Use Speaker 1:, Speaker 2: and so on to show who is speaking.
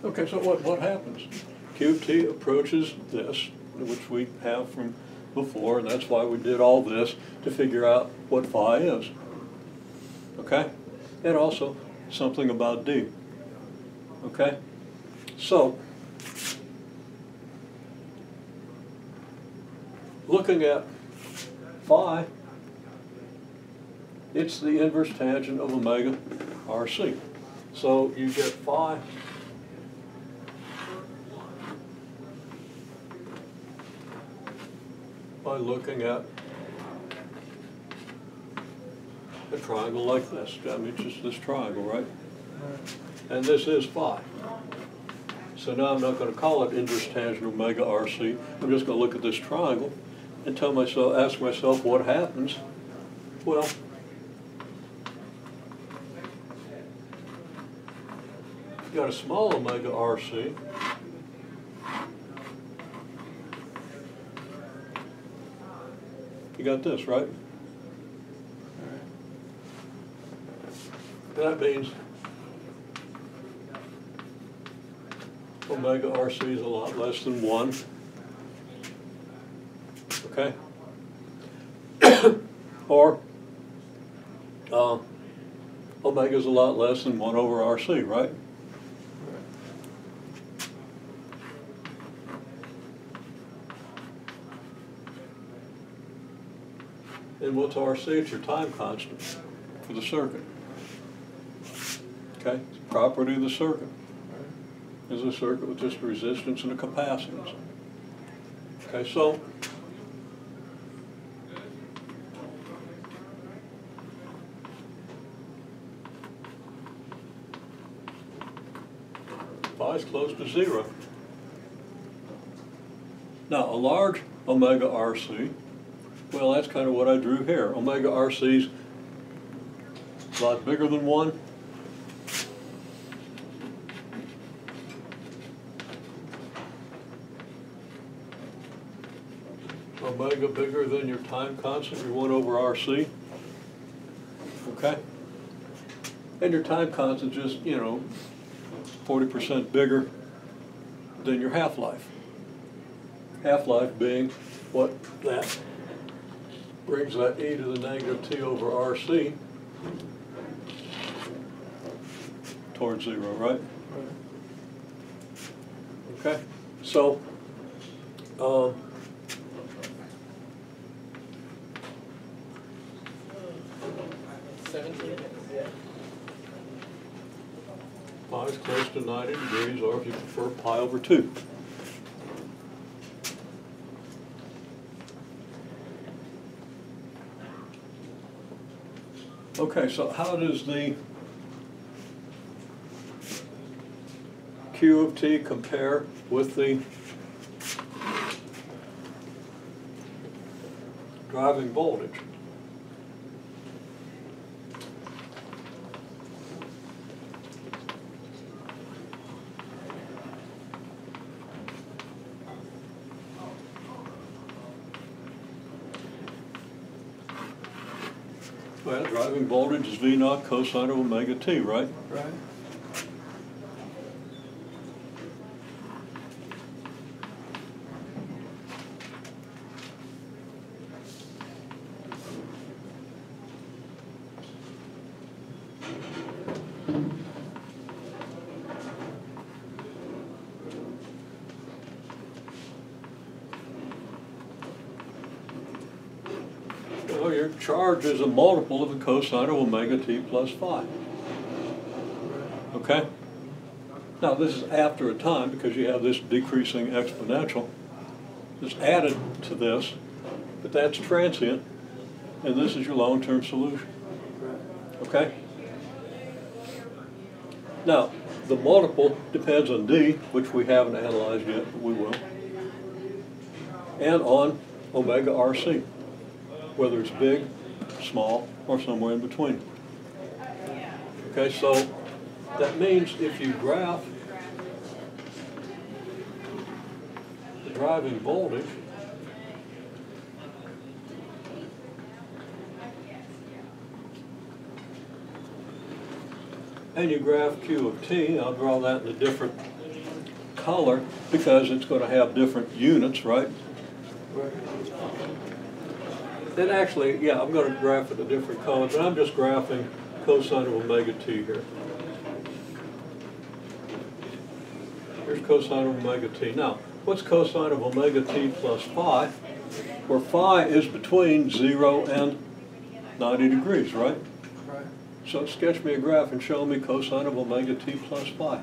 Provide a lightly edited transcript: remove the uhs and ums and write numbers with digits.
Speaker 1: Okay, so what happens? Q of t approaches this, which we have from before, and that's why we did all this, to figure out what phi is. Okay? And also something about d. Okay? So, looking at phi, it's the inverse tangent of omega RC. So you get phi by looking at a triangle like this. I mean, just this triangle, right? And this is phi. So now I'm not going to call it inverse tangent omega RC. I'm just going to look at this triangle and tell myself, ask myself what happens. Well, you got a small omega RC. You got this, right? That means omega RC is a lot less than 1. Okay? Or omega is a lot less than 1 over RC, right? And what's RC? It's your time constant for the circuit. Okay? It's a property of the circuit. Is a circuit with just a resistance and a capacitance. Okay, so phi is close to 0. Now, a large omega RC, well, that's kind of what I drew here. Omega RC's a lot bigger than 1. Omega bigger than your time constant, your 1 over RC. Okay? And your time constant just, 40% bigger than your half-life. Half-life being what that brings that e to the negative t over RC towards 0, right? Okay? So,
Speaker 2: 17?
Speaker 1: Pi is close to 90 degrees, or if you prefer, pi over 2. Okay, so how does the Q of t compare with the driving voltage? Well, driving voltage is V naught cosine of omega t, right?
Speaker 2: Right.
Speaker 1: Well, your charge is a multiple of the cosine of omega t plus phi. Okay? Now this is after a time because you have this decreasing exponential. It's added to this, but that's transient, and this is your long-term solution. Okay? Now, the multiple depends on d, which we haven't analyzed yet, but we will, and on omega RC, whether it's big, small, or somewhere in between. Okay, so that means if you graph the driving voltage, and you graph Q of t, I'll draw that in a different color because it's going to have different units, right? And actually, yeah, I'm going to graph it a different color, but I'm just graphing cosine of omega t here. Here's cosine of omega t. Now, what's cosine of omega t plus phi? Where phi is between 0 and 90 degrees, right?
Speaker 2: Right.
Speaker 1: So sketch me a graph and show me cosine of omega t plus phi.